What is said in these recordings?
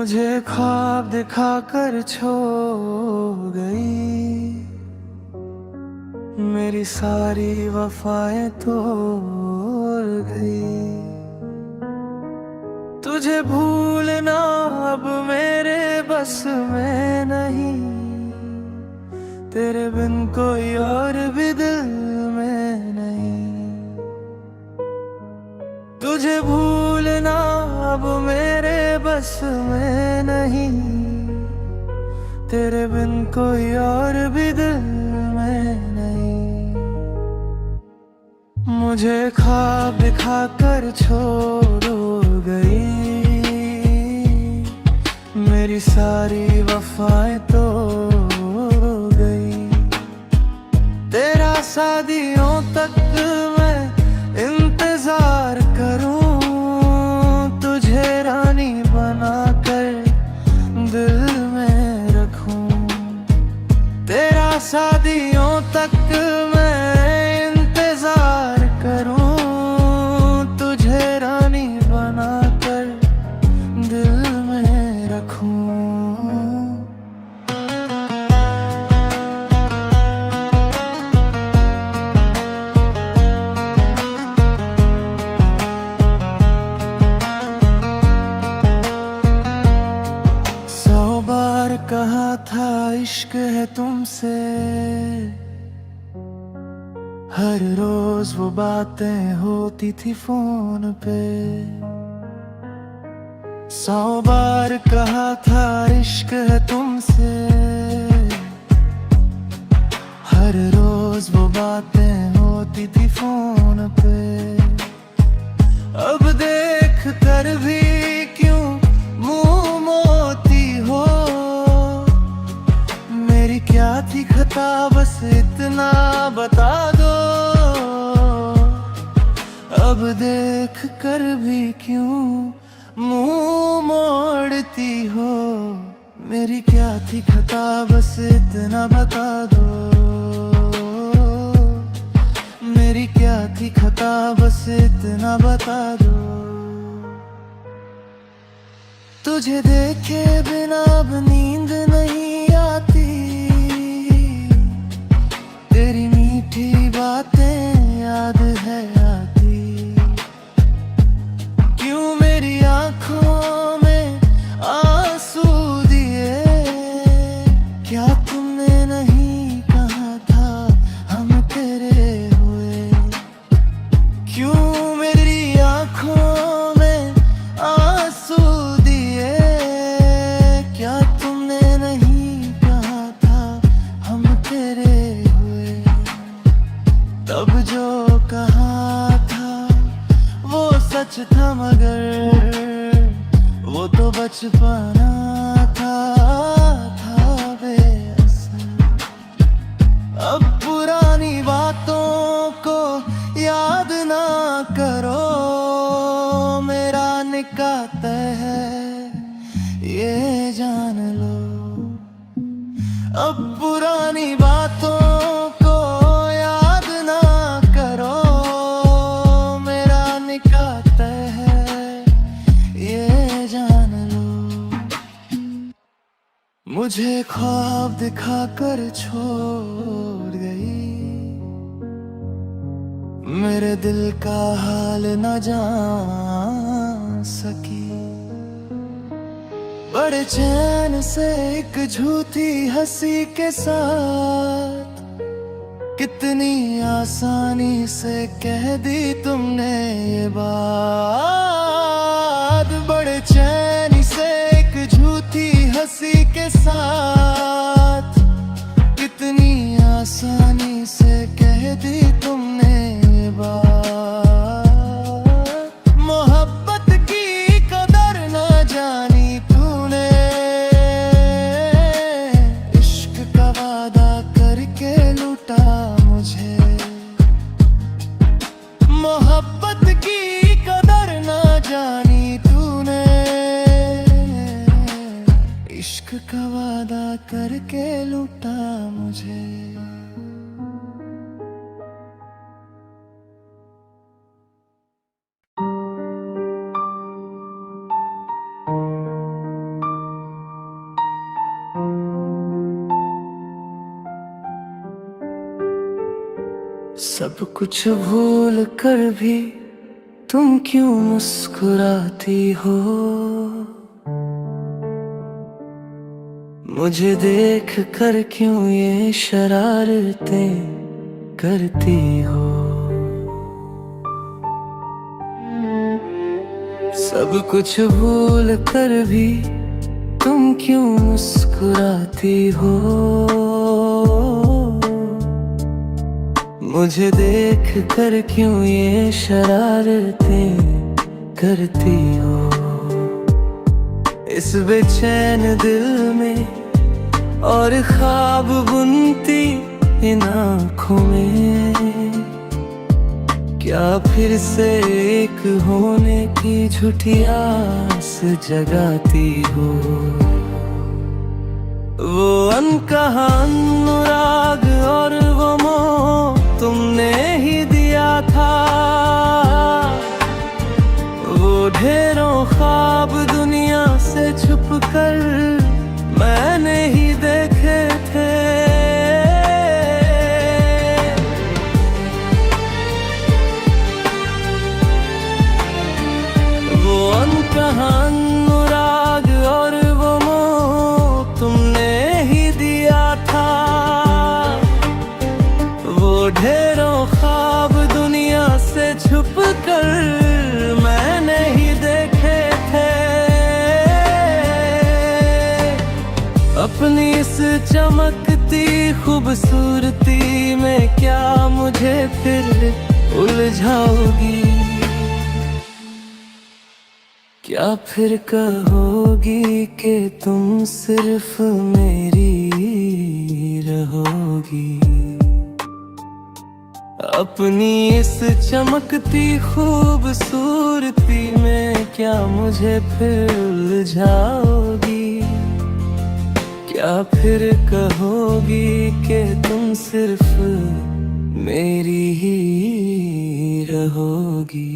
मुझे ख्वाब दिखाकर छोड़ गई, मेरी सारी वफाएं तोड़ गई। तुझे भूलना अब मेरे बस में नहीं, तेरे बिन कोई और भी दिल में नहीं। तुझे भूलना अब मेरे बस में नहीं, तेरे बिन कोई और भी दिल में नहीं। मुझे ख्वाब दिखाकर छोड़ गई, मेरी सारी वफाएं तोड़ गई। तेरा शादियों तक मैं इंतजार करूं, तुझे रानी बनाकर दिल में रखूं। तेरा शादियों तक मैं इंतजार करूं, तुझे रानी बनाकर दिल में रखूं। कहा था इश्क है तुमसे, हर रोज वो बातें होती थी फोन पे। 100 बार कहा था इश्क है तुमसे, हर रोज वो बातें होती थी फोन पे। अब देख कर भी क्यों मुंह मोती हो, मेरी क्या थी खता बस इतना बता दो। अब देख कर भी क्यों मुंह मोड़ती हो, मेरी क्या थी खता बस इतना बता दो। मेरी क्या थी खता बस इतना बता दो। तुझे देखे बिना अब नींद नहीं आती, तेरी मीठी बातें याद है आती। क्यों मेरी आंखों में आंसू दिए, क्या तुमने नहीं कहा था हम तेरे हुए। क्यों मेरी आंखों में आंसू दिए, क्या तुमने नहीं कहा था हम तेरे हुए। तब जो कहा था वो सच था, मगर वो तो बचपना था बेअसर। अब पुरानी बातों को याद ना करो, मेरा निकाह तय है ये जान लो। अब पुरानी बातों को याद ना करो, मेरा निकाह तय है ये जान लो। मुझे ख्वाब दिखाकर छोड़ गई, मेरे दिल का हाल न जान सकी। बड़े चैन से एक झूठी हंसी के साथ, कितनी आसानी से कह दी तुमने ये बात। बड़े चैन से एक झूठी हंसी के साथ, कितनी आसानी से कह दी तुमने ये बात। मोहब्बत की कदर न जानी तूने, इश्क का वादा करके लूटा मुझे। मोहब्बत की कदर न जानी तूने, इश्क का वादा करके लूटा मुझे। सब कुछ भूल कर भी तुम क्यों मुस्कुराती हो? मुझे देख कर क्यों ये शरारतें करती हो? सब कुछ भूल कर भी तुम क्यों मुस्कुराती हो? मुझे देख कर क्यों ये शरारतें करती हो? इस बेचैन दिल में और ख्वाब बुनती इन आँखों में क्या फिर से एक होने की झूठी आस जगाती हो? वो अनकहा अनुराग और वो मोह तुमने ही दिया था, वो ढेरों ख्वाब दुनिया से छुप कर मैंने ही देखे थे। वो अनकहा अनुराग और वो मोह तुमने ही दिया था, वो ढेरों ख्वाब दुनिया से छुप कर मैंने ही देखे थे। अपनी इस चमकती खूबसूरती में क्या मुझे फिर उलझाओगी? क्या फिर कहोगी कि तुम सिर्फ मेरी रहोगी? अपनी इस चमकती खूबसूरती में क्या मुझे फिर उलझाओगी? क्या फिर कहोगी कि तुम सिर्फ मेरी ही रहोगी?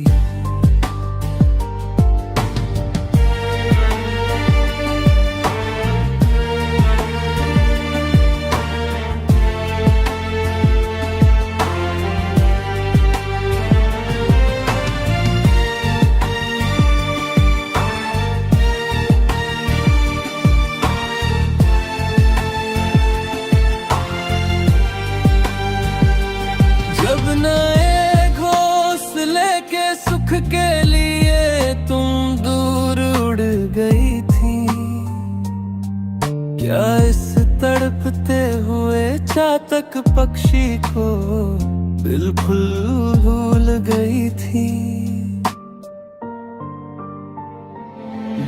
नए घोंसले के सुख के लिए तुम दूर उड़ गई थी, क्या इस तड़पते हुए चातक पक्षी को बिल्कुल भूल गई थी?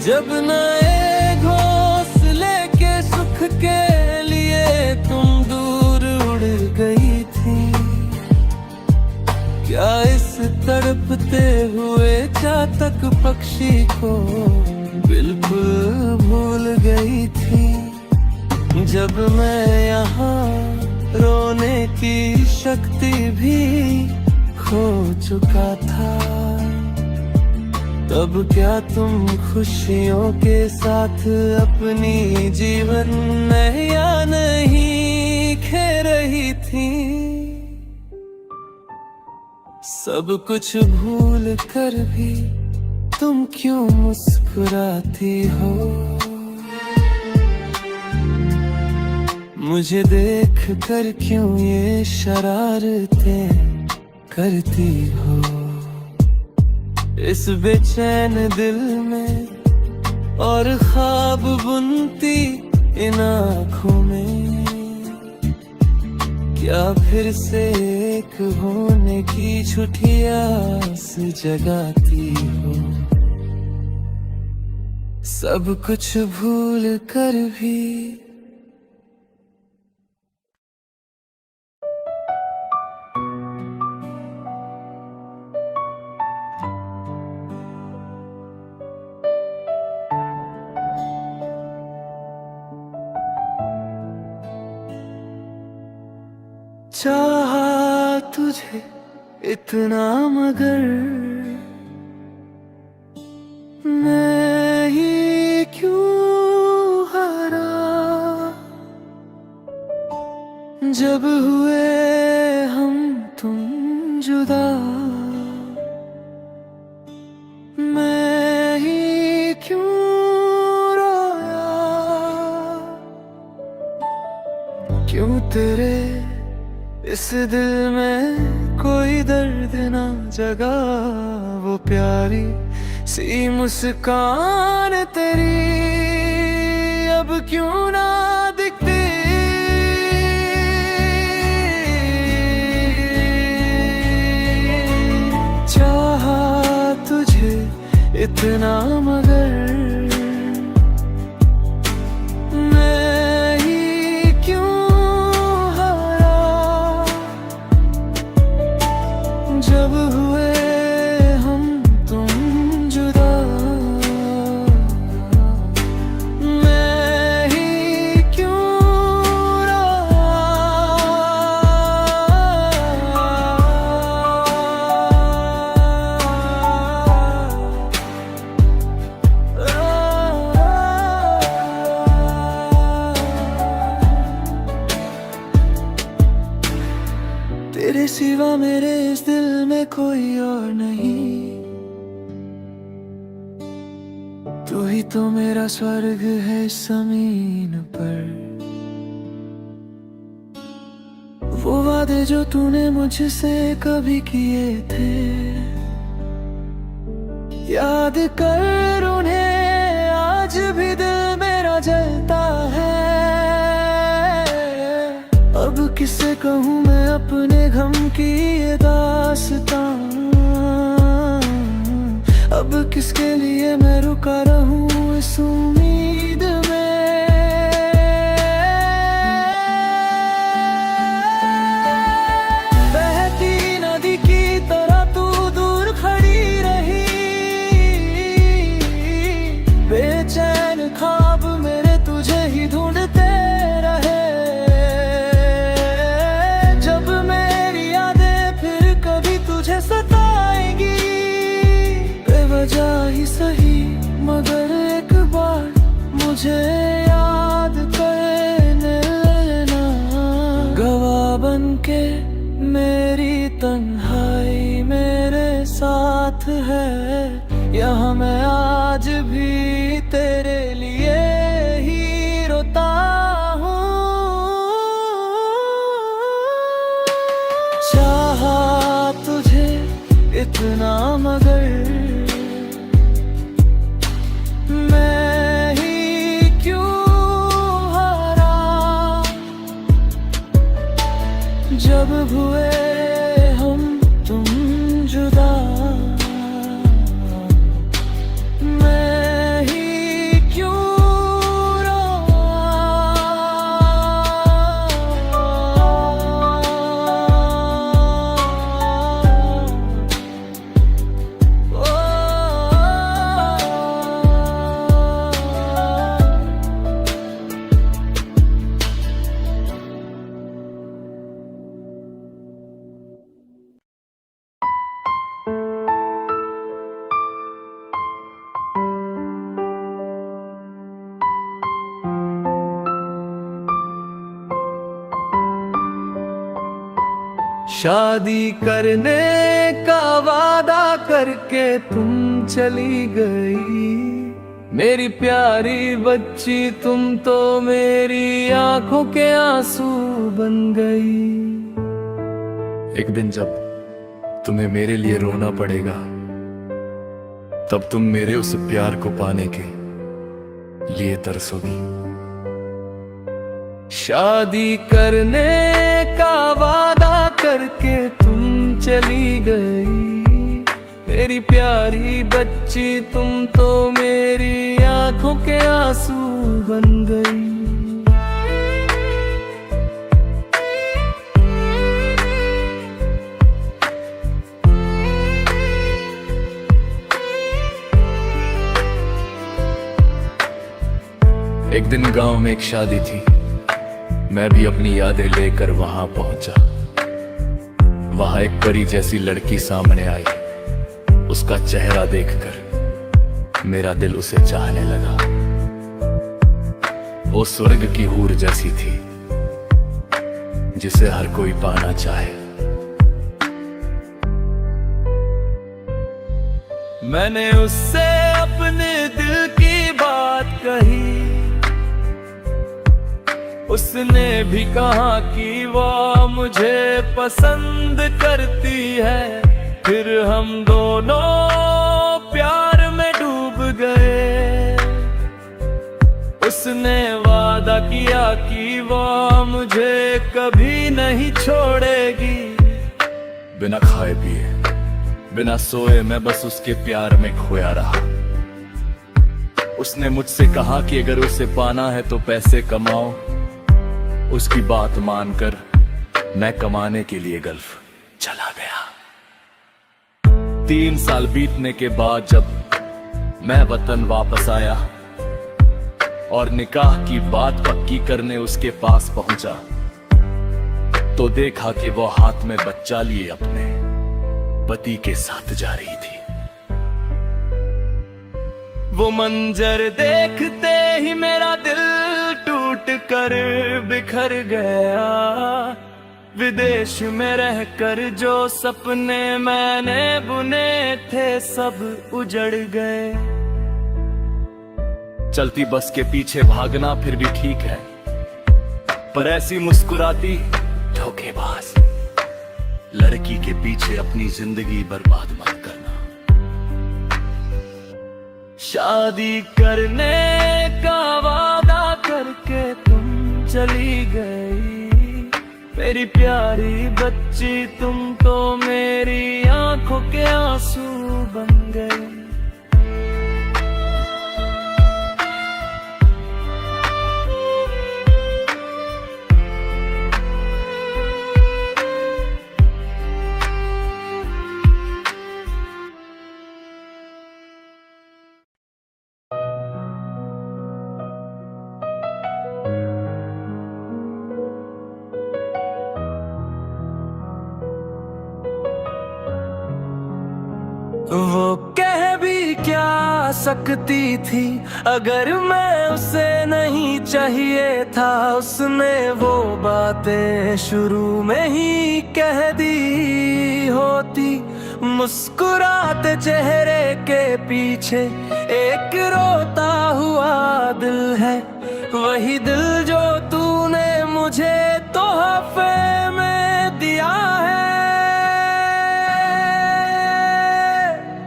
जब नए घोंसले के सुख के लिए तुम दूर उड़ गई थी, क्या इस तड़पते हुए चातक पक्षी को बिल्कुल भूल गई थी? जब मैं यहाँ रोने की शक्ति भी खो चुका था, तब क्या तुम खुशियों के साथ अपनी जीवन नैया नहीं खे रही थी? सब कुछ भूल कर भी तुम क्यों मुस्कुराती हो? मुझे देख कर क्यों ये शरारतें करती हो? इस बेचैन दिल में और ख्वाब बुनती इन आँखों में क्या फिर से एक होने की झूठी आस जगाती हो? सब कुछ भूल कर भी चाहा तुझे इतना मगर मैं ही क्यों हारा? जब हुए हम तुम जुदा, मैं ही क्यों रोया, क्यों तेरे इस दिल में कोई दर्द ना जगा। वो प्यारी सी मुस्कान तेरी अब क्यों ना दिखती। चाहा तुझे इतना मगर मैं ही क्यों हारा। जब हुए हम तुम जुदा, मैं ही क्यों तेरे सिवा मेरे इस दिल में कोई और नहीं। तू ही तो मेरा स्वर्ग है जमीन पर। वो वादे जो तूने मुझसे कभी किए थे, याद कर उन्हें आज भी दिल मेरा जलता है। अब किसे कहूँ मैं अपने गम की ये दास्तां, अब किसके लिए मैं रुका रहूं इस उम्मीद में। बहती नदी की तरह तू दूर खड़ी रही, बेचैन ख्वाब मेरे तुझे ही ढूंढते रहे। जब मेरी यादें फिर कभी तुझे सताएंगी, बेवजह ही सही मगर एक बार मुझे याद करने लेना। गवाह बनके मेरी तन्हाई मेरे साथ है, यहाँ मैं आज भी तेरे लिए ही रोता हूँ। चाहा तुझे इतना मगर मैं ही क्यों हारा। जब हुए हम तुम जुदा, मैं ही क्यों शादी करने का वादा करके तुम चली गई। मेरी प्यारी बच्ची तुम तो मेरी आंखों के आंसू बन गई। एक दिन जब तुम्हें मेरे लिए रोना पड़ेगा, तब तुम मेरे उस प्यार को पाने के लिए तरसोगी। शादी करने का वादा करके तुम चली गई। मेरी प्यारी बच्ची तुम तो मेरी आंखों के आंसू बन गई। एक दिन गांव में एक शादी थी, मैं भी अपनी यादें लेकर वहां पहुंचा। वहां एक परी जैसी लड़की सामने आई। उसका चेहरा देखकर मेरा दिल उसे चाहने लगा। वो स्वर्ग की हूर जैसी थी, जिसे हर कोई पाना चाहे। मैंने उससे अपने दिल की बात कही, उसने भी कहा कि वो मुझे पसंद करती है। फिर हम दोनों प्यार में डूब गए। उसने वादा किया कि वो मुझे कभी नहीं छोड़ेगी। बिना खाए पिए, बिना सोए मैं बस उसके प्यार में खोया रहा। उसने मुझसे कहा कि अगर उसे पाना है तो पैसे कमाओ। उसकी बात मानकर मैं कमाने के लिए गल्फ चला गया। 3 साल बीतने के बाद जब मैं वतन वापस आया और निकाह की बात पक्की करने उसके पास पहुंचा, तो देखा कि वो हाथ में बच्चा लिए अपने पति के साथ जा रही थी। वो मंजर देखते ही मेरा दिल टूट कर बिखर गया। विदेश में रहकर जो सपने मैंने बुने थे सब उजड़ गए। चलती बस के पीछे भागना फिर भी ठीक है, पर ऐसी मुस्कुराती धोखेबाज लड़की के पीछे अपनी जिंदगी बर्बाद मत करना। शादी करने का वादा करके तुम चली गई। मेरी प्यारी बच्ची तुम तो मेरी आंखों के आंसू बन गई। वो कह भी क्या सकती थी अगर मैं उसे नहीं चाहिए था। उसने वो बातें शुरू में ही कह दी होती। मुस्कुराते चेहरे के पीछे एक रोता हुआ दिल है। वही दिल जो तूने मुझे तोहफे में दिया है।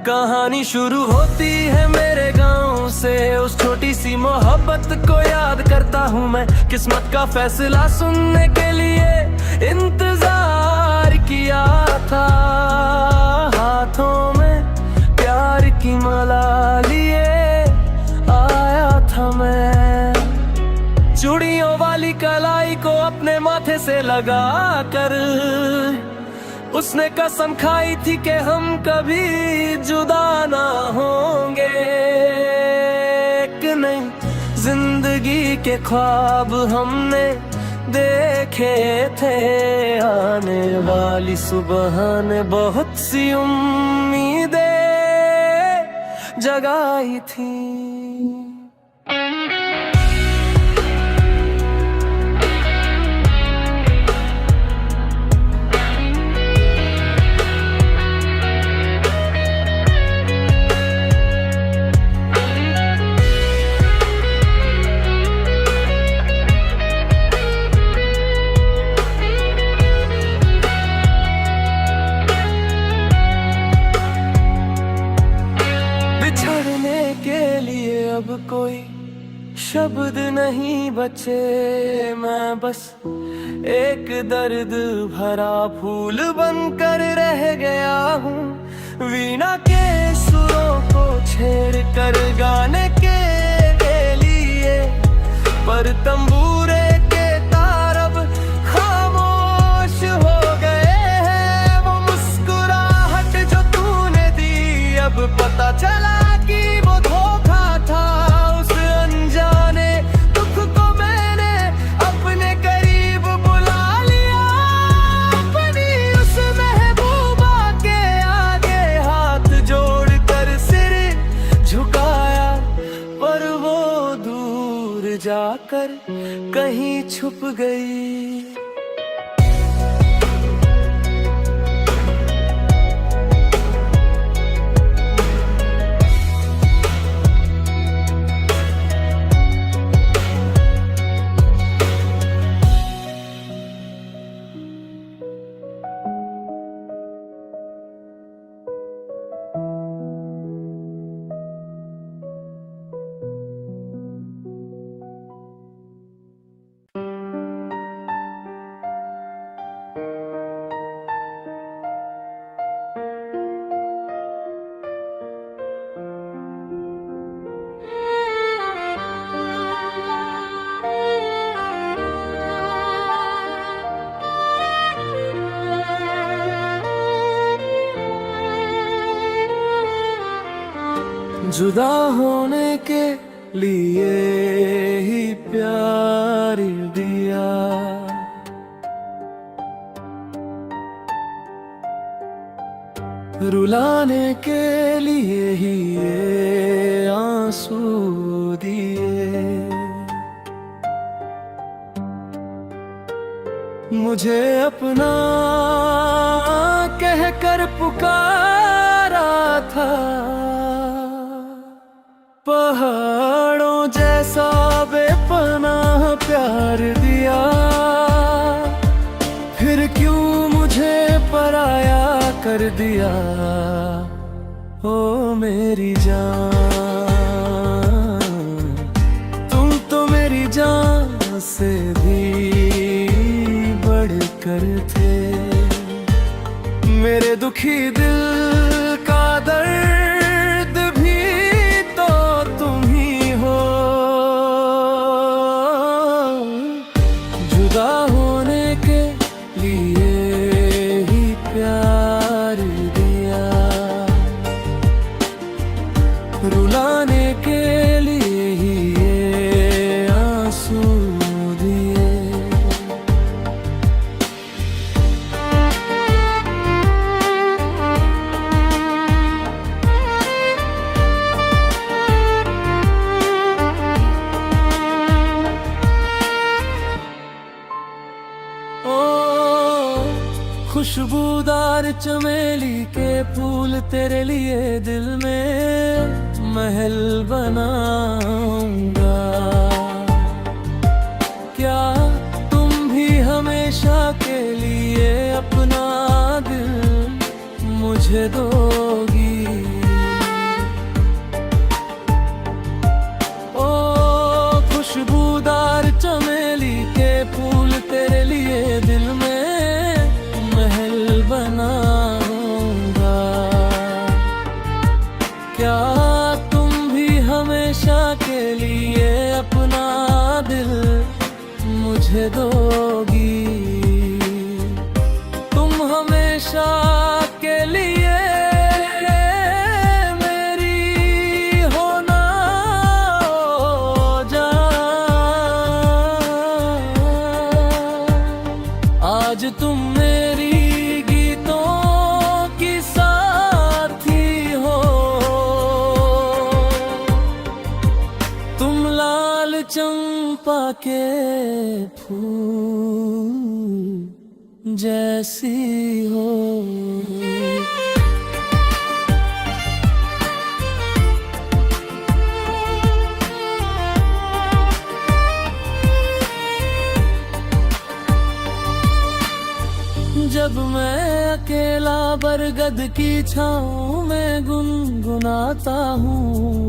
कहानी शुरू होती है मेरे गांव से। उस छोटी सी मोहब्बत को याद करता हूँ मैं। किस्मत का फैसला सुनने के लिए इंतजार किया था। हाथों में प्यार की माला लिए आया था मैं। चूड़ियों वाली कलाई को अपने माथे से लगा कर उसने कसम खाई थी कि हम कभी जुदा ना होंगे। कि नहीं जिंदगी के ख्वाब हमने देखे थे। आने वाली सुबह ने बहुत सी उम्मीदें जगाई थी। अब कोई शब्द नहीं बचे। मैं बस एक दर्द भरा फूल बनकर रह गया हूँ। वीणा के सुरों को छेड़ कर गाने के लिए, पर तंबूरे के तार अब खामोश हो गए हैं। वो मुस्कुराहट जो तूने दी अब पता चला कि वो धोखा था। उस अनजाने दुख को मैंने अपने करीब बुला लिया। अपनी उस महबूबा के आगे हाथ जोड़कर सिर झुकाया, पर वो दूर जाकर कहीं छुप गई। जुदा होने के लिए ही प्यार दिया, रुलाने के लिए ही ये आंसू दिए। मुझे अपना कहकर पुकारा था, पहाड़ों जैसा बेपनाह प्यार दिया, फिर क्यों मुझे पराया कर दिया। ओ मेरी जान, तुम तो मेरी जान से भी बढ़कर थे। मेरे दुखी दिल का दर्द भी तो तुम ही हो। जुदा होने के लिए ही प्यार दिया, रुलाने के लिए ही ये आंसू दिए। खुशबूदार चमेली के फूल तेरे लिए दिल में महल बनाऊंगा। क्या तुम भी हमेशा के लिए अपना दिल मुझे दोगी? ओ खुशबूदार चमेली के फूल तेरे लिए दिल में बनाऊंगा। क्या तुम भी हमेशा के लिए अपना दिल मुझे दोगी? तुम हमेशा के लिए मेरी होना जान। आज तुम मेरी चंपा के फूल जैसी हो। जब मैं अकेला बरगद की छाँव में गुनगुनाता हूँ,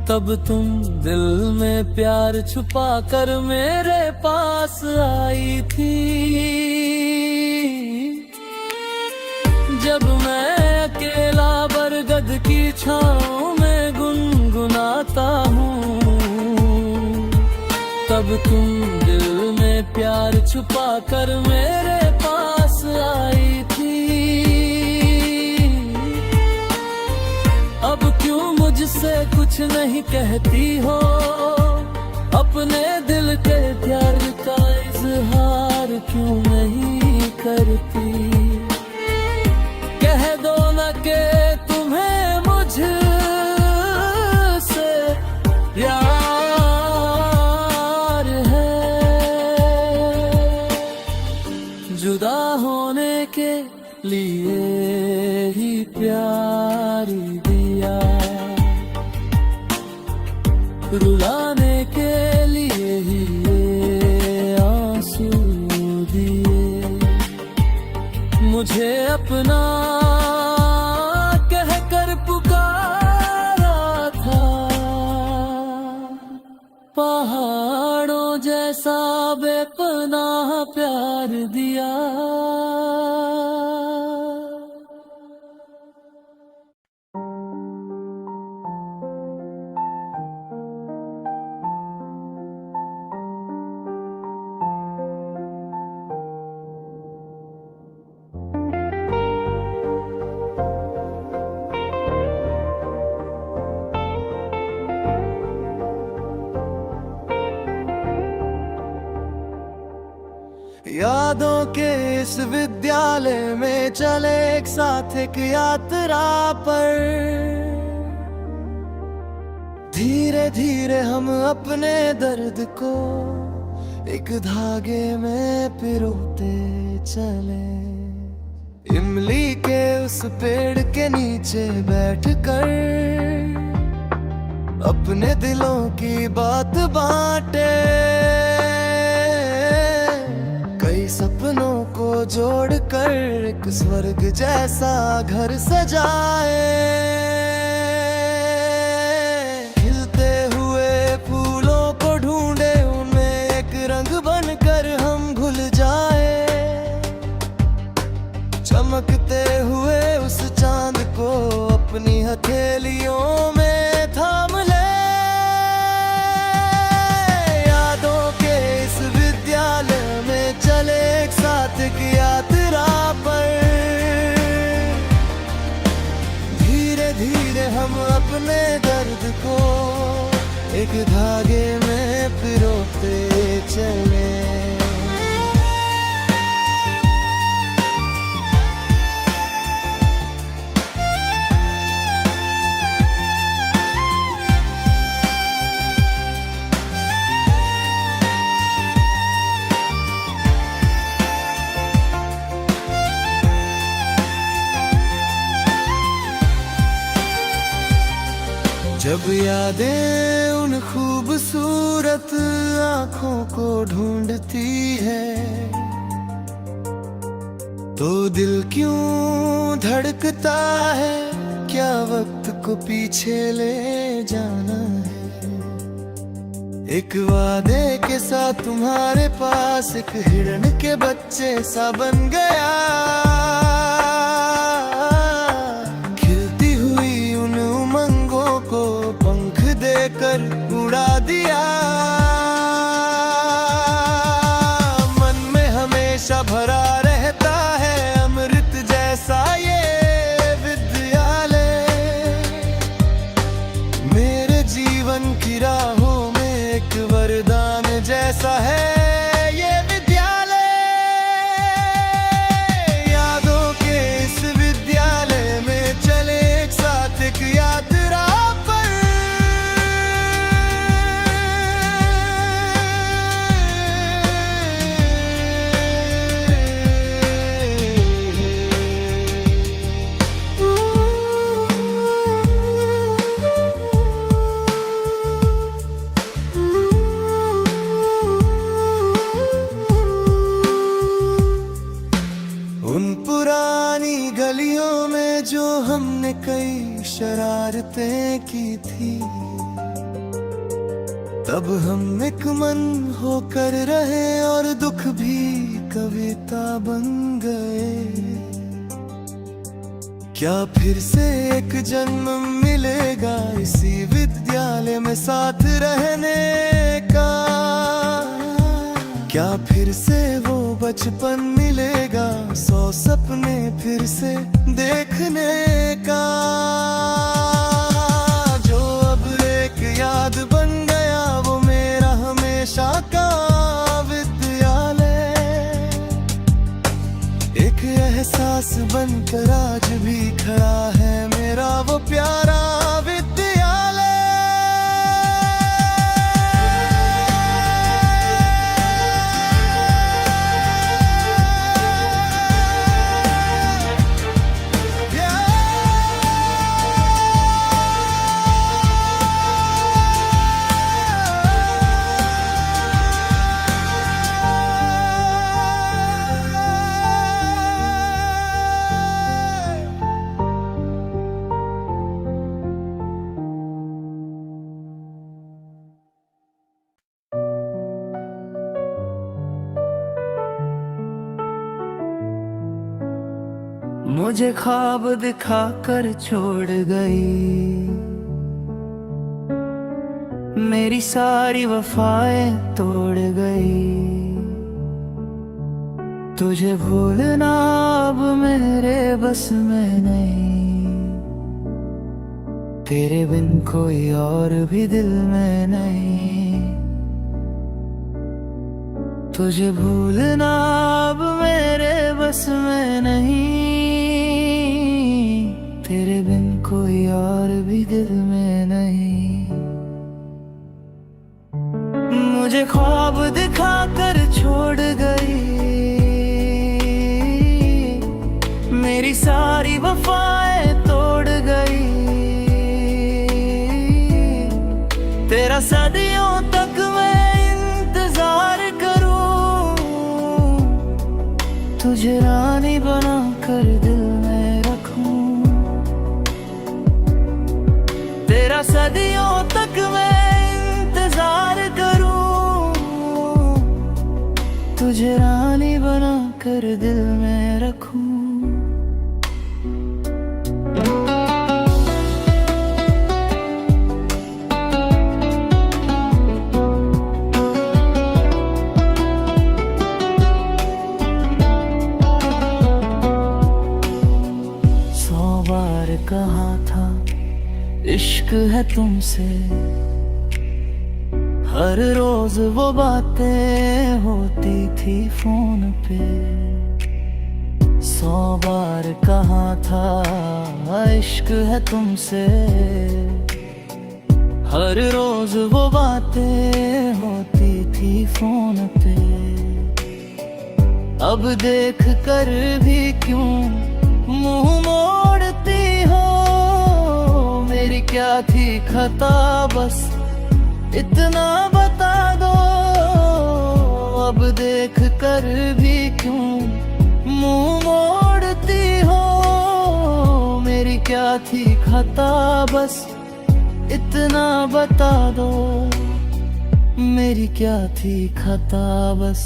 तब तुम दिल में प्यार छुपा कर मेरे पास आई थी। जब मैं अकेला बरगद की छाँव में गुनगुनाता हूँ, तब तुम दिल में प्यार छुपा कर मेरे पास आई थी। अब क्यों मुझसे कुछ नहीं कहती हो? अपने दिल के प्यार का इजहार क्यों नहीं करती? कह दो न के तुम्हें मुझसे प्यार है। जुदा होने के लिए ही प्यार दिया, रुलाने के लिए ही ये आंसू दिए। मुझे अपना कहकर पुकारा था, पहाड़ों जैसा बेपनाह प्यार दिया। यादों के इस विद्यालय में चले एक साथ एक यात्रा पर। धीरे धीरे हम अपने दर्द को एक धागे में पिरोते चले। इमली के उस पेड़ के नीचे बैठकर अपने दिलों की बात बांटे। कई सपनों को जोड़कर एक स्वर्ग जैसा घर सजाए। खिलते हुए फूलों को ढूंढे, उनमें एक रंग बनकर हम घुल जाए। चमकते हुए उस चांद को अपनी हथेलियों में थाम ले। यादों के इस विद्यालय में चले एक साथ एक यात्रा पर। धीरे धीरे हम अपने दर्द को एक धागे में पिरोते चले। जब यादें उन खूबसूरत आँखों को ढूंढती है, तो दिल क्यों धड़कता है? क्या वक्त को पीछे ले जाना है? एक वादे के साथ तुम्हारे पास एक हिरण के बच्चे सा बन गया। कर उड़ा दिया। मन में हमेशा भरा रहता है अमृत जैसा ये विद्यालय। मेरे जीवन की राहों में एक वरदान जैसा है ये विद्यालय। यादों के इस विद्यालय में चले एक साथ एक यात्रा। उन पुरानी गलियों में जो हमने कई शरारतें की थी, तब हम एक मन होकर रहे और दुख भी कविता बन गए। क्या फिर से एक जन्म मिलेगा इसी विद्यालय में साथ रहने का? क्या फिर से वो बचपन मिलेगा, 100 सपने फिर से देखने का? जो अब एक याद बन गया वो मेरा हमेशा का विद्यालय। एक एहसास बनकर आज भी खड़ा है मेरा वो प्यारा विद्यालय। मुझे ख्वाब दिखाकर छोड़ गई, मेरी सारी वफाएं तोड़ गई। तुझे भूलना अब मेरे बस में नहीं, तेरे बिन कोई और भी दिल में नहीं। तुझे भूलना अब मेरे बस में नहीं, तेरे बिन कोई और भी दिल में नहीं। मुझे ख्वाब दिखाकर छोड़ गई, मेरी सारी वफाएं तोड़ गई। तेरा सदियों तक मैं इंतजार करूं, तुझे रानी बना कर दिल में रखूं। तेरा सदियों तक मैं इंतजार करूं, तुझे रानी बना कर दिल में रखूं। कहा था इश्क है तुमसे, हर रोज वो बातें होती थी फोन पे। 100 बार कहा था इश्क है तुमसे, हर रोज वो बातें होती थी फोन पे। अब देख कर भी क्यों मुंह मोड़ती हो, मेरी क्या थी खता बस इतना बता दो। अब देख कर भी क्यों मुंह मोड़ती हो, मेरी क्या थी खता बस इतना बता दो। मेरी क्या थी खता बस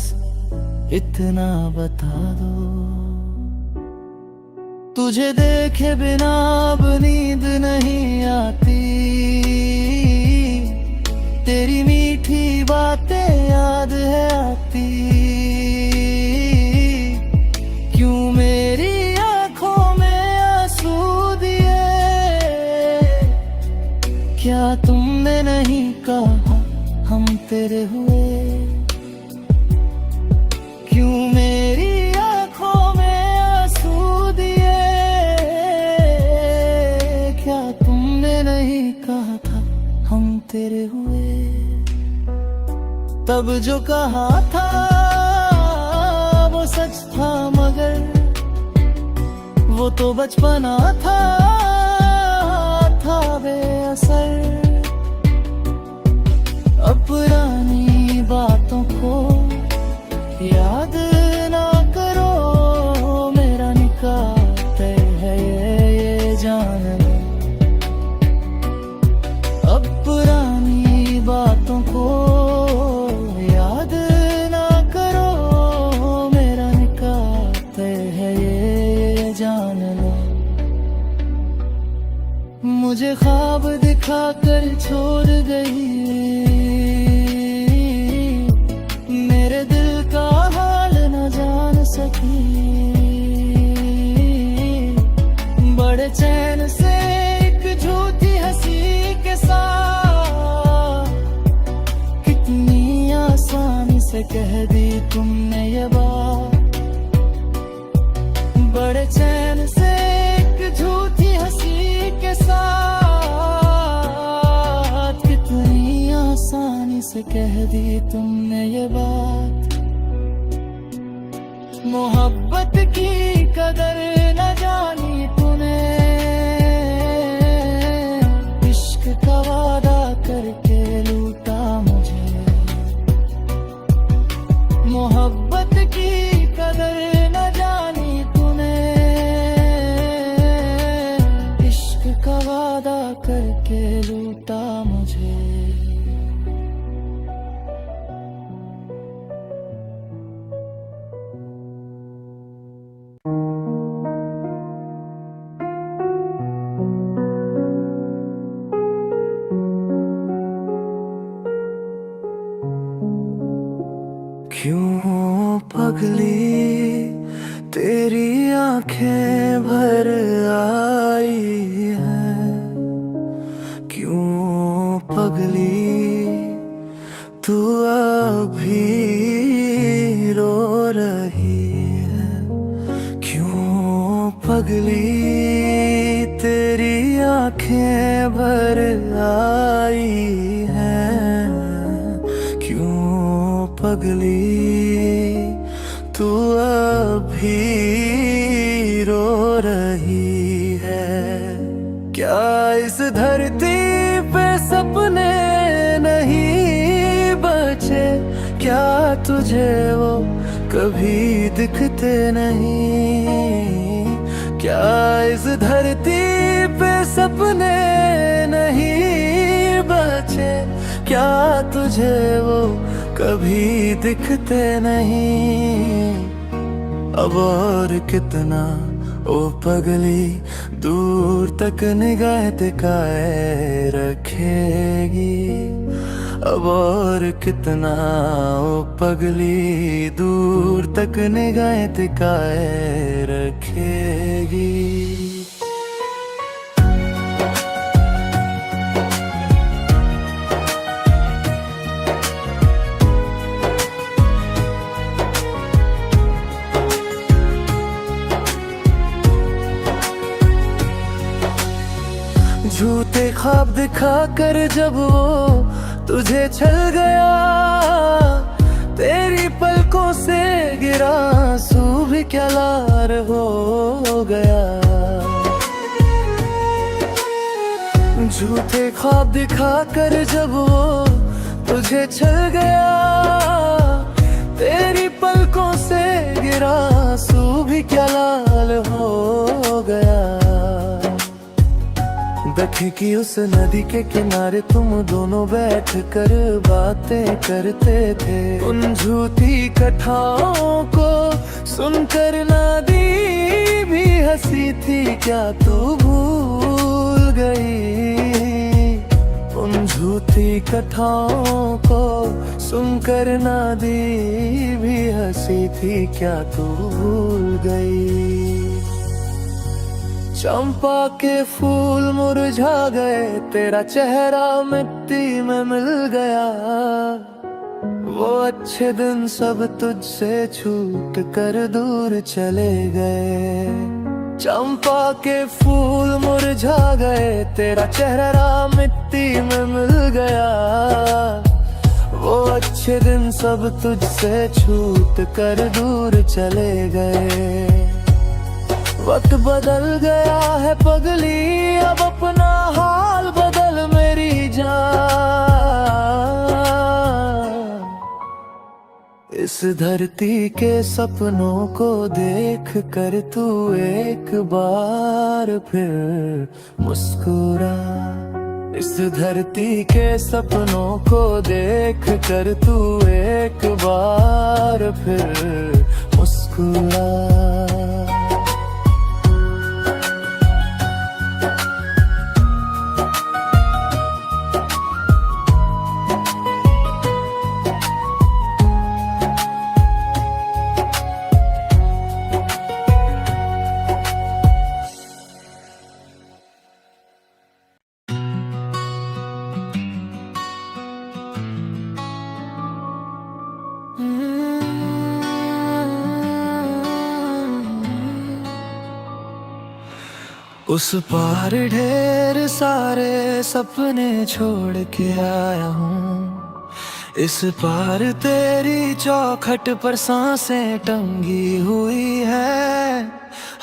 इतना बता दो। तुझे देखे बिना अब नींद नहीं आती, तेरी मीठी बातें याद है आती। क्यों मेरी आंखों में आंसू दिए, क्या तुमने नहीं कहा हम तेरे हुए। क्यों मेरी आंखों में आंसू दिए, क्या तुमने नहीं कहा था हम तेरे हुए। तब जो कहा था वो सच था, मगर वो तो बचपना था बेअसर। अब पुरानी बातों को याद ना करो, मेरा निकाह तय है ये जान लो। अब पुरानी बातों को याद ना करो, मेरा निकाह तय है ये जान लो। मुझे ख्वाब दिखाकर छोड़ गई, मेरे दिल का हाल न जान सकी। बड़े चैन से एक झूठी हंसी के साथ, कितनी आसानी से कह दी तुमने ये बात। बड़े चैन से एक झूठी हंसी के साथ, कितनी आसानी से कह दी तुमने ये बात। मोहब्बत की कदर न जानी तूने, इश्क का वादा करके लूटा मुझे। मोहब्बत की कदर न जानी तूने, इश्क का वादा करके लूटा मुझे। क्यों पगली तेरी आंखें भर आई हैं, क्यों पगली तू अभी रही है। क्यों पगली तेरी आंखें भर आई हैं, क्यों पगली तू अभी रो रही है। क्या इस धरती पे सपने नहीं बचे, क्या तुझे वो कभी दिखते नहीं। क्या इस धरती पे सपने नहीं बचे, क्या तुझे वो कभी दिखते नहीं। अब और कितना ओ पगली दूर तक निगाह टिकाए रखेगी। अब और कितना ओ पगली दूर तक निगाह टिकाए रखेगी। झूठे ख्वाब दिखा कर जब वो तुझे छल गया, तेरी पलकों से गिरा आंसू भी क्या लार हो गया। झूठे ख्वाब दिखा कर जब वो तुझे छल गया, तेरी पलकों से गिरा आंसू भी क्या लाल हो गया। दखी की उस नदी के किनारे तुम दोनों बैठ कर बातें करते थे। उन झूठी कथाओं को सुनकर नदी भी हंसी थी, क्या तू भूल गई। उन झूठी कथाओं को सुनकर नदी भी हंसी थी, क्या तू भूल गई। चंपा के फूल मुरझा गए, तेरा चेहरा मिट्टी में मिल गया। वो अच्छे दिन सब तुझसे छूट कर दूर चले गए। चंपा के फूल मुरझा गए, तेरा चेहरा मिट्टी में मिल गया। वो अच्छे दिन सब तुझसे छूट कर दूर चले गए। वक्त बदल गया है पगली, अब अपना हाल बदल मेरी जान। इस धरती के सपनों को देख कर तू एक बार फिर मुस्कुरा। इस धरती के सपनों को देख कर तू एक बार फिर मुस्कुरा। उस पार ढेर सारे सपने छोड़ के आया हूँ। इस पार तेरी चौखट पर सांसें टंगी हुई है।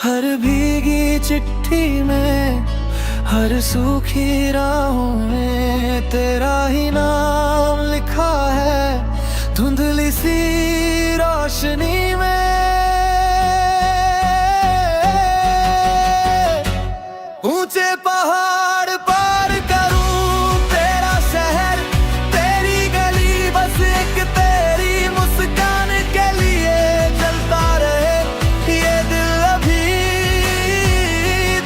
हर भीगी चिट्ठी में, हर सूखी राहों में तेरा ही नाम लिखा है धुंधली सी रोशनी में। ऊंचे पहाड़ पार करूं तेरा शहर, तेरी गली, बस एक तेरी मुस्कान के लिए चलता रहे ये दिल। अभी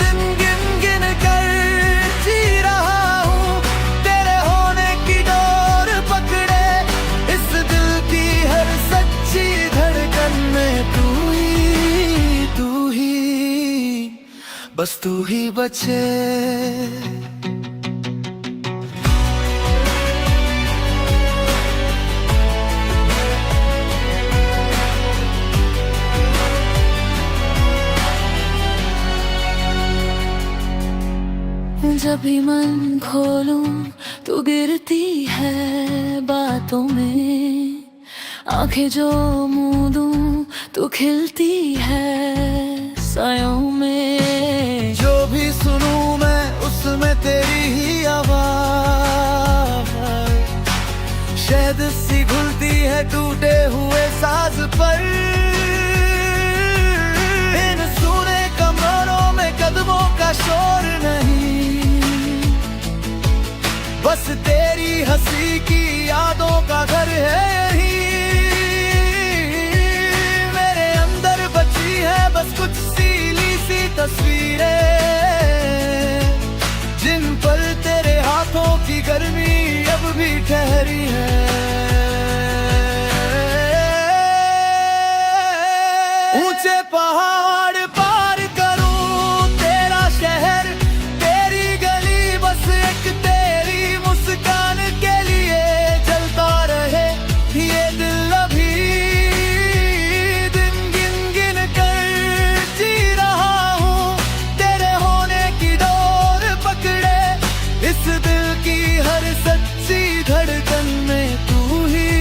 दिन गिन गिन कर जी रहा हूं, तेरे होने की डोर पकड़े इस दिल की हर सच्ची धड़कन में। तू ही बस तू ही बचे। भी मन खोलूं तू गिरती है बातों में, आंखें जो मूंदूं तू खिलती है सायों में। जो भी सुनूं मैं उसमें तेरी ही आवाज, शहद सी घुलती है टूटे हुए साज पर। इन सूने कमरों में कदमों का शोर नहीं, बस तेरी हंसी की यादों का घर है यही। मेरे अंदर बची है बस कुछ सीली सी तस्वीरें, जिन पर तेरे हाथों की गर्मी अब भी ठहरी है। ऊंचे पहाड़ पार करूं तेरा शहर, तेरी गली बस एक तेरी मुस्कान के लिए जलता रहे ये दिल। अभी दिन गिन गिन कर जी रहा हूँ, तेरे होने की डोर पकड़े इस दिल की हर सच्ची धड़कन में। तू ही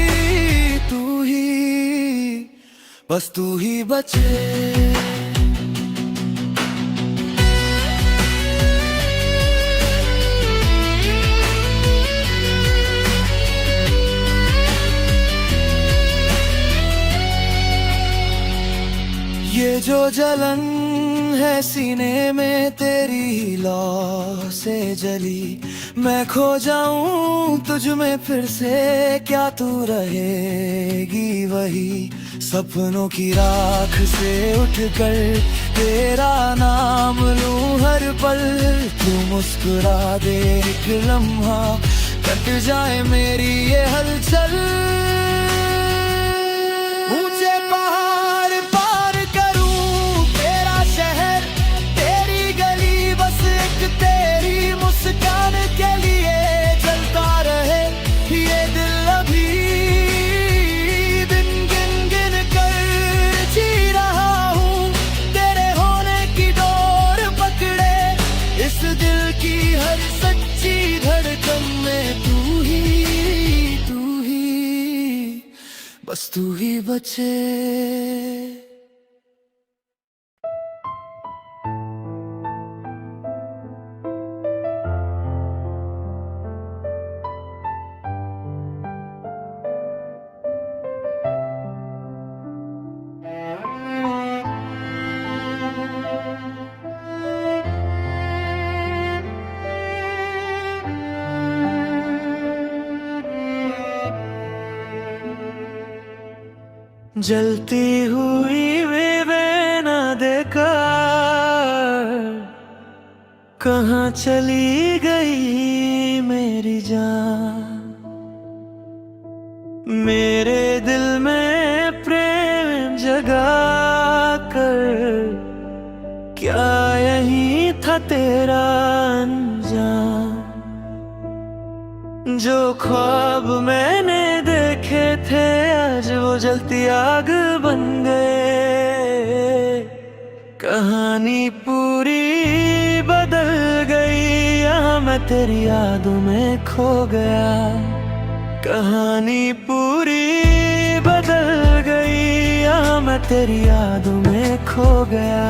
बस तू ही बचे। ये जो जलन है सीने में तेरी लौ से जली, मैं खो जाऊं तुझ में फिर से क्या तू रहेगी वही। सपनों की राख से उठकर तेरा नाम लूं हर पल, तू मुस्कुरा दे एक लम्हा कट जाए मेरी ये हलचल। ऊंचे पहाड़ पार करूं तेरा शहर, तेरी गली बस एक तेरी मुस्कान के लिए जलता रहे ये दिल। अभी दिन गिन गिन कर जी रहा हूँ, तेरे होने की डोर पकड़े इस दिल की हर सच्ची धड़कन में। तू ही बस तू ही बचे। जलती हुई वे ना देखा कहाँ चली गई मेरी जान। मेरे दिल में प्रेम जगा कर क्या यही था तेरा अनजान। जो ख्वाब मैंने देखे थे आज वो जलती आग बन गए। कहानी पूरी बदल गई, यहाँ मैं तेरी यादों में खो गया। कहानी पूरी बदल गई, यहाँ मैं तेरी यादों में खो गया।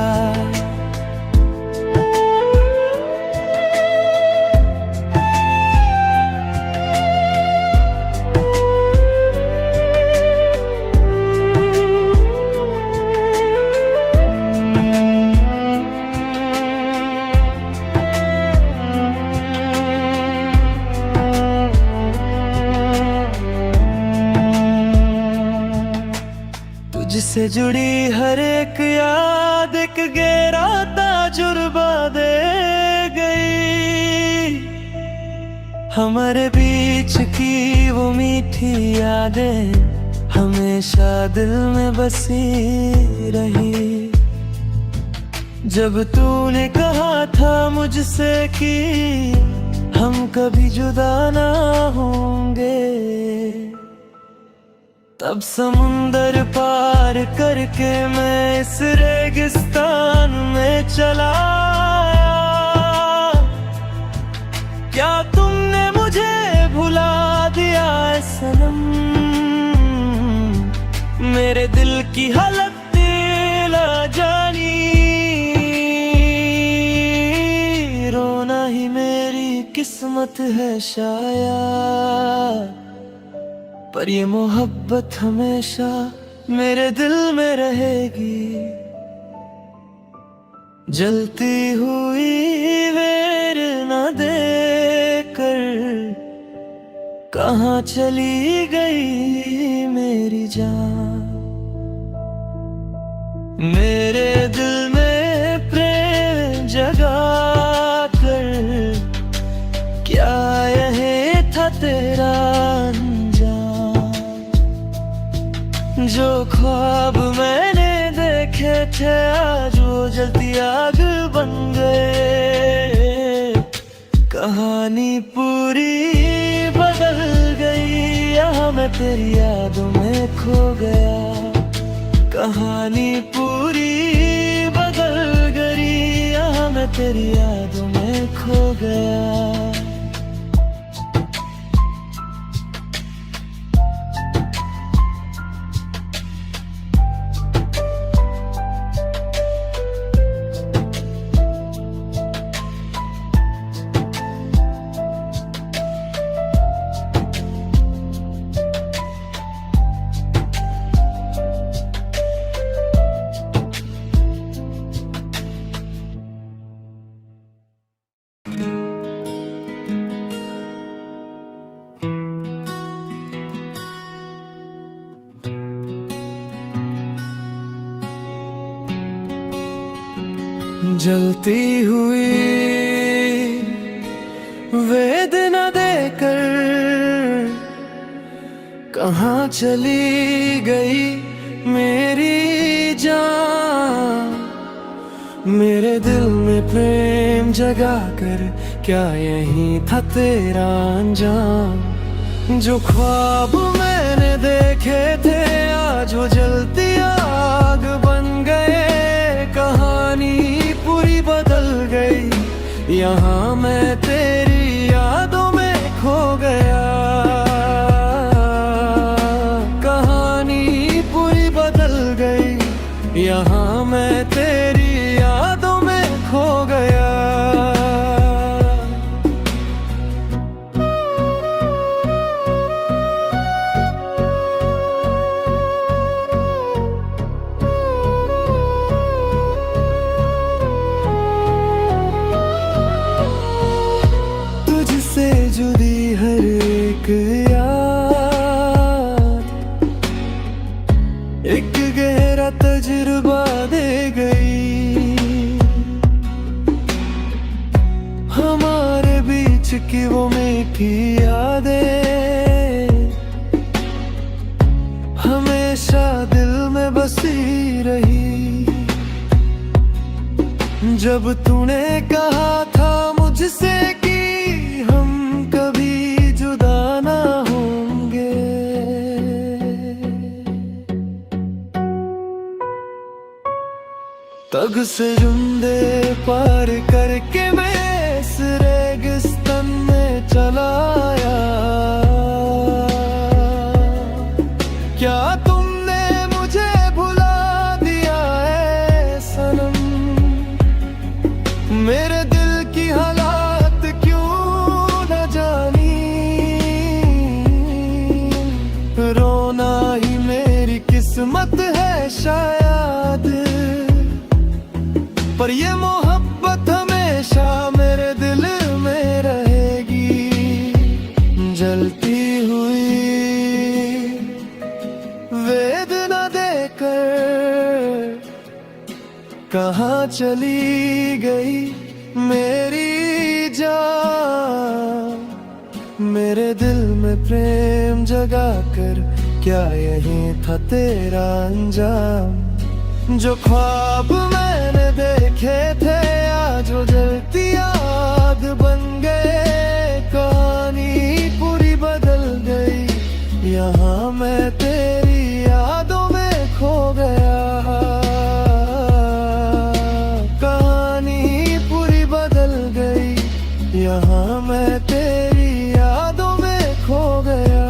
तुझसे जुड़ी हर एक याद एक गहरा तजुर्बा दे गई। हमारे बीच की वो मीठी यादें हमेशा दिल में बसी रही। जब तूने कहा था मुझसे कि हम कभी जुदा ना होंगे, तब समुंदर पार करके मैं इस रेगिस्तान में चला आया। सनम, मेरे दिल की हालत ना जानी। रोना ही मेरी किस्मत है शायद, पर ये मोहब्बत हमेशा मेरे दिल में रहेगी। जलती हुई वेर न देकर कहाँ चली गई मेरी जान। मेरे दिल में प्रेम जगा कर क्या यही था तेरा अंजाम। जो ख्वाब मैंने देखे थे आज वो जलती आग बन गए। कहानी पूरी बदल गई, यहाँ मैं तेरी यादों में खो गया। कहानी पूरी बदल गई, यहाँ मैं तेरी यादों में खो गया। जलती हुई वेदना देकर कहाँ चली गई मेरी जान। मेरे दिल में प्रेम जगा कर क्या यही था तेरा अंजाम। जो ख्वाब मैंने देखे थे आज वो जलती आग बन गए। कहानी पूरी बदल गई, यहाँ मैं तेरी यादों में खो गया। कहानी पूरी बदल गई, यहाँ मैं तेरी यादों में खो गया। तुझसे जुदी हर एक याद एक गहरा तजुर्बा दे गई। हमारे बीच की वो मीठी यादें हमेशा दिल में बसी रही। जब तूने कहा था मुझसे कि हम कभी जुदा ना होंगे, तब से जुंदे पार करके मैं इस रेगिस्तान में चला आया। क्या तुमने मुझे भुला दिया है सनम। मेरे दिल की हालात क्यों न जानी। रोना ही मेरी किस्मत है शायद, पर ये मोहब्बत हमेशा मेरे दिल में रहेगी। जलती हुई वेदना देकर कहाँ चली गई मेरी जान। मेरे दिल में प्रेम जगा कर क्या यही था तेरा अंजाम। जो ख्वाब मैंने देखे थे आज वो जलती आग बन गए। कहानी पूरी बदल गई, यहाँ मैं तेरी यादों में खो गया। कहानी पूरी बदल गई, यहाँ मैं तेरी यादों में खो गया।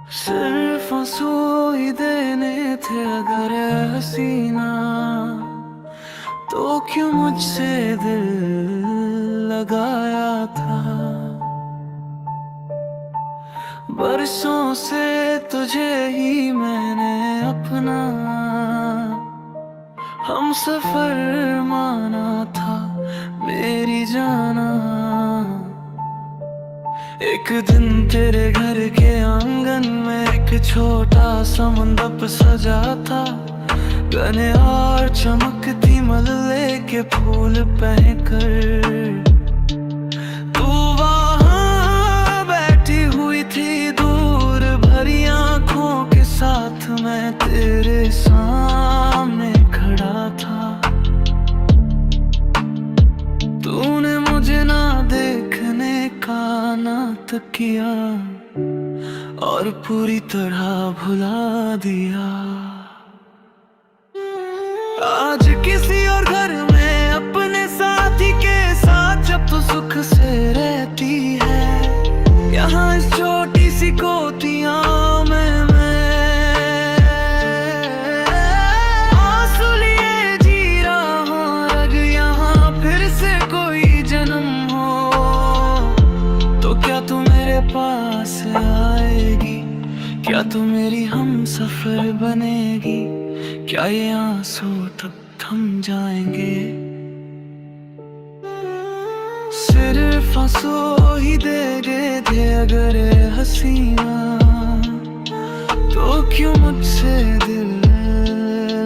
सिर्फ आंसू ही देने थे अगर हसीना, तो क्यों मुझसे दिल लगाया था। बरसों से तुझे ही मैंने अपना हम सफर माना था मेरी जाना। एक दिन तेरे घर के आंगन में एक छोटा सा मंडप सजा था, गने और चमकती मल्ले के फूल पहनकर तू वहाँ बैठी हुई थी दूर भरी आंखों के साथ, मैं तेरे सामने खड़ा था। तूने मुझे ना देखने का नाटक किया और पूरी तरह भुला दिया। आज किसी और घर में अपने साथी के साथ जब तू सुख से रहती है, यहाँ इस छोटी सी कोठरियां में मैं आंसू लिए जी रहा हूँ। अगर यहाँ फिर से कोई जन्म हो तो क्या तू मेरे पास आएगी, क्या तू मेरी हम सफर बनेगी, क्या ये आंसू तब थम जाएंगे। सिर्फ आंसू ही दे गए थे अगर हसीना, तो क्यों मुझसे दिल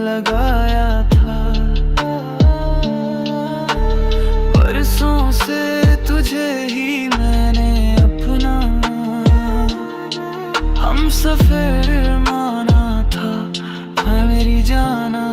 लगाया था। बरसों से तुझे ही मैंने अपना हम सफर माना था मेरी जाना।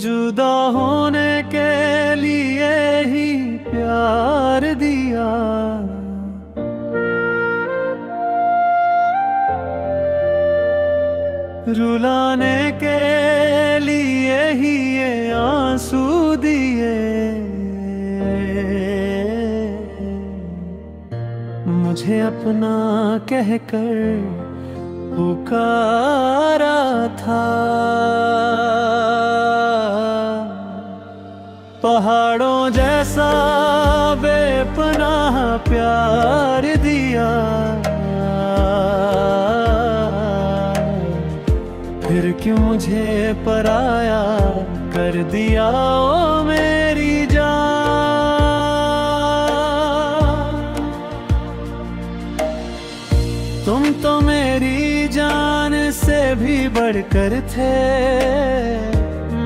जुदा होने के लिए ही प्यार दिया, रुलाने के लिए ही ये आंसू दिए। मुझे अपना कहकर पुकारा था, पहाड़ों जैसा बेपनाह प्यार दिया। फिर क्यों मुझे पराया कर दिया ओ मेरी जान। तुम तो मेरी जान से भी बढ़कर थे,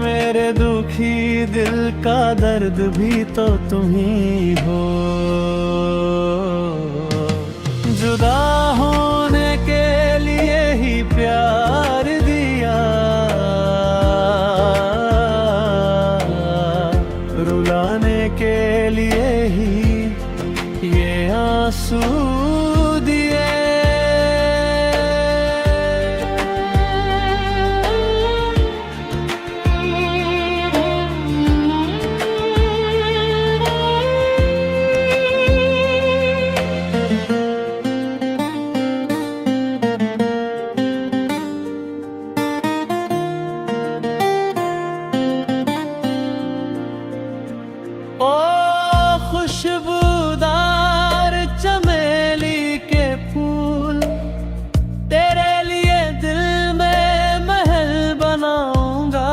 मेरे दुखी दिल का दर्द भी तो तुम ही हो। जुदा होने के लिए ही प्यार दिया, रुलाने के लिए ही ये आंसू दिए। खुशबूदार चमेली के फूल तेरे लिए दिल में महल बनाऊंगा।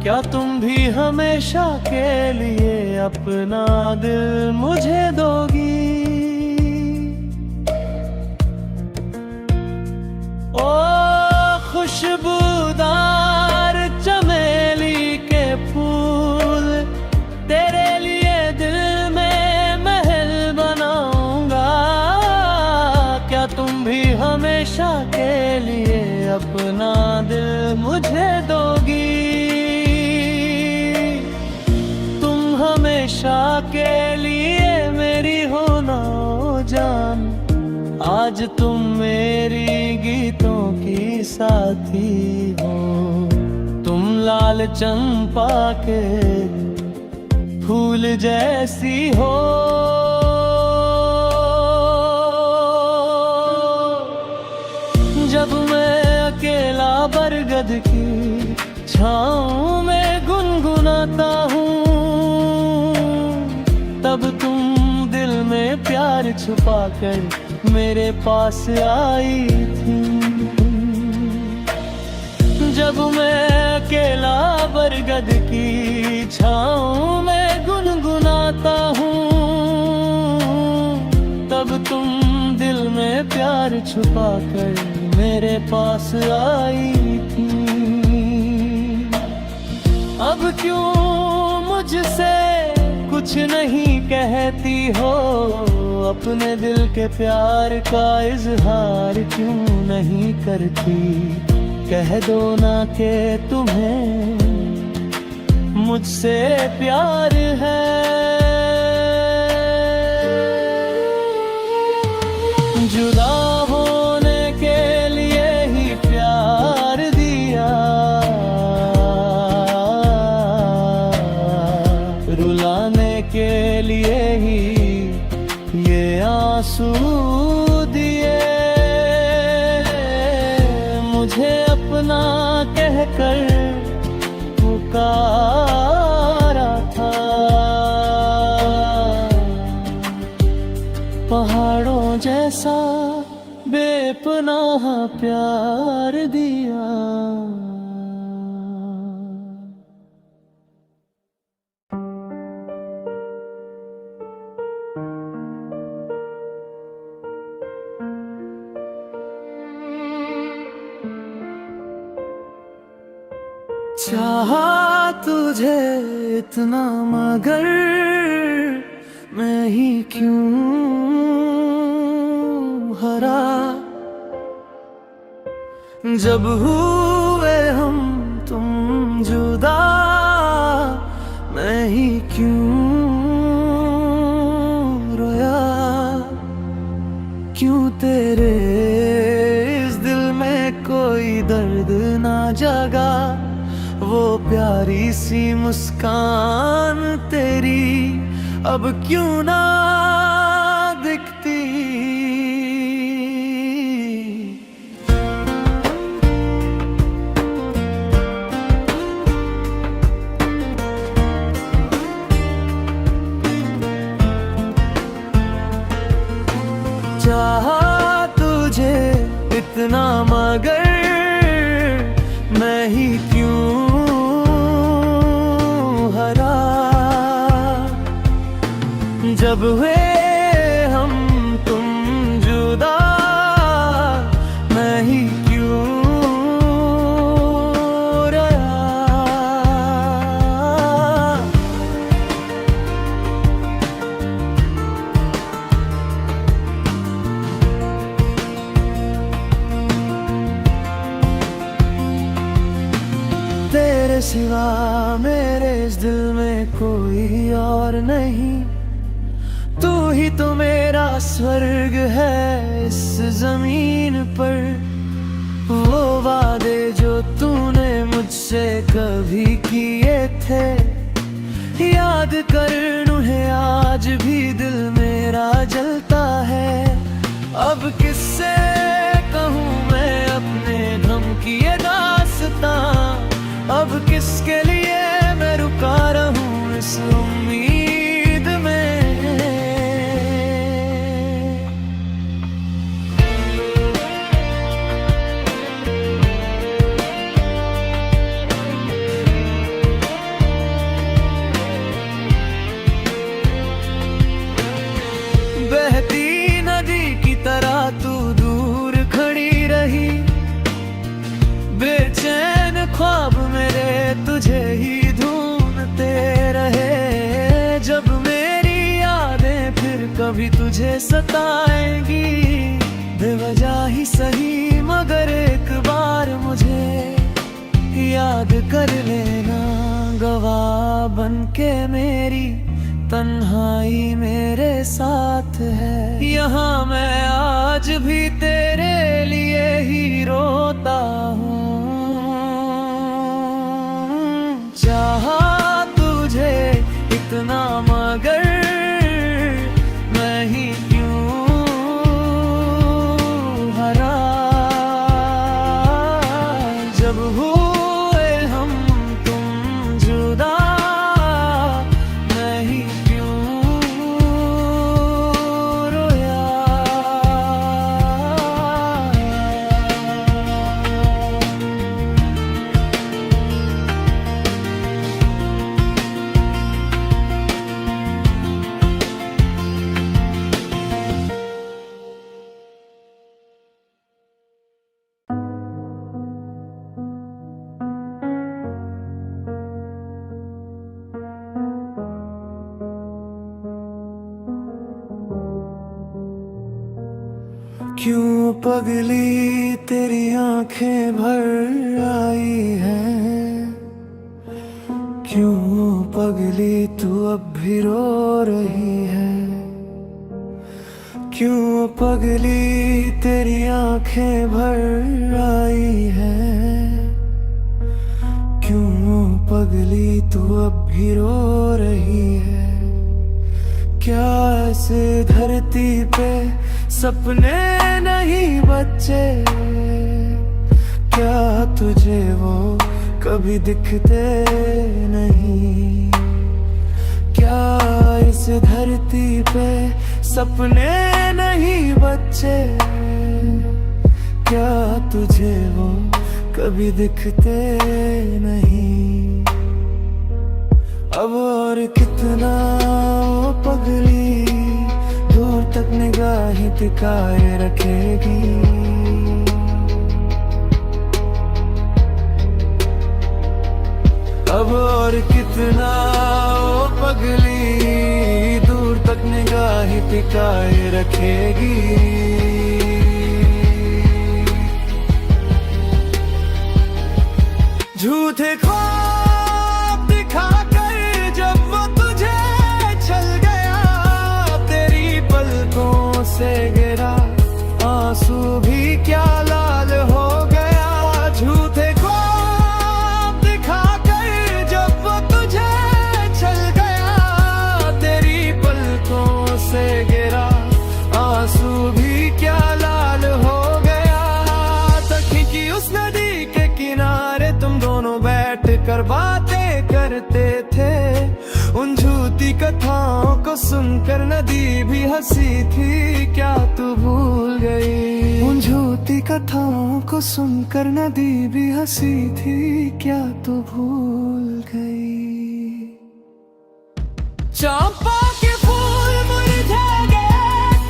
क्या तुम भी हमेशा के लिए अपना दिल मुझे दोगी। ओ खुशबूदार चमेली के फूल तेरे लिए दिल में महल बनाऊंगा। क्या तुम भी हमेशा के लिए अपना दिल मुझे दोगी? तुम हमेशा के लिए मेरी हो ना जान। आज तुम मेरी गीतों की साथी हो। तुम लाल चंपा के फूल जैसी हो। जब मैं अकेला बरगद की छाँव में गुनगुनाता हूँ, तब तुम दिल में प्यार छुपा कर मेरे पास आई थी। जब मैं अकेला बरगद की छाँव में गुनगुनाता हूँ, तब तुम दिल में प्यार छुपा कर मेरे पास आई थी। अब क्यों मुझसे कुछ नहीं कहती हो? अपने दिल के प्यार का इजहार क्यों नहीं करती? कह दो ना कि तुम्हें मुझसे प्यार है। जुदा होने के लिए ही प्यार दिया, रुलाने के लिए ही ये आंसू दिए। मुझे अपना कहकर पुकारा था, पहाड़ों जैसा बेपनाह प्यार दिया। चाहा तुझे इतना मगर मैं ही क्यों हरा। जब हुए हम तुम जुदा मैं ही क्यों रोया। क्यों तेरे इस दिल में कोई दर्द ना जगा। वो प्यारी सी मुस्कान तेरी अब क्यों ना दिखती। चाहा तुझे इतना मगर मैं ही क्यों हरा। जब हुए हम तुम जुदा मैं ही क्यों रोया। तेरे सिवा मेरे इस दिल में कोई और नहीं। तू ही तो मेरा स्वर्ग है इस जमीन पर। वो वादे जो तूने मुझसे कभी किए थे याद कर उन्हें आज भी दिल मेरा जलता है। अब किससे कहूँ मैं अपने गम की ये दास्तां। अब किसके लिए मैं रुका रहूं इस उम्मीद में। बहती नदी की तरह तुझे ही ढूंढते रहे। जब मेरी यादें फिर कभी तुझे सताएंगी, बेवजह ही सही मगर एक बार मुझे याद कर लेना। गवाह बनके मेरी तन्हाई मेरे साथ है, यहाँ मैं आज भी तेरे लिए ही रोता हूँ। चाहा तुझे इतना मगर मैं ही क्यों हरा। जब हुए हम तुम जुदा, मैं ही क्यों रोया। क्यों पगली तेरी आंखें भर आई हैं, क्यों पगली तू अब भी रो रही है। क्यों पगली तेरी आंखें भर आई हैं, क्यों पगली तू अब भी रो रही है। क्या ऐसे धरती पे सपने नहीं बच्चे, क्या तुझे वो कभी दिखते नहीं। क्या इस धरती पे सपने नहीं बच्चे, क्या तुझे वो कभी दिखते नहीं। अब और कितना वो पगली दूर तक निगाहें टिकाए रखेगी। अब और कितना वो पगली दूर तक निगाहें टिकाए रखेगी। झूठे ख्वाब दिखाकर जब वो तुझे चल गया, तेरी पलकों से गिरा आंसू भी क्या लाल हो गया। झूठे ख्वाब दिखाकर जब वो तुझे चल गया, तेरी पलकों से गिरा आंसू भी क्या लाल हो गया। सखी की उस नदी के किनारे तुम दोनों बैठ कर बातें करते थे। उन झूठी कथाओं को सुनकर नदी भी हंसी थी, क्या तू भूल गई। उन झूठी कथाओं को सुनकर नदी भी हंसी थी, क्या तू भूल गई। चंपा के फूल मुरझा गए,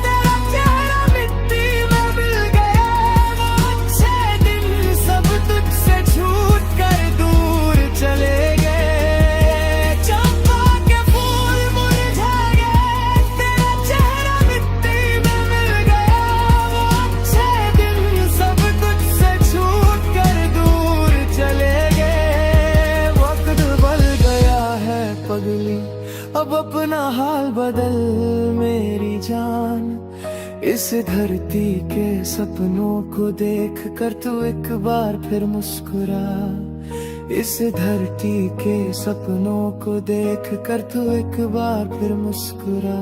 तेरा चेहरा मिट्टी में मिल गया। वो अच्छे दिन सब तुझसे छूट कर दूर चले गए। चंपा के फूल मुरझा गए, तेरा चेहरा मिट्टी में मिल गया। वो अच्छे दिन सब तुझसे छूट कर दूर चले गए। वक्त बदल गया है पगली, अब अपना हाल बदल मेरी जान। इस धरती के सपनों को देख कर तू एक बार फिर मुस्कुरा। इस धरती के सपनों को देख कर तू एक बार फिर मुस्कुरा।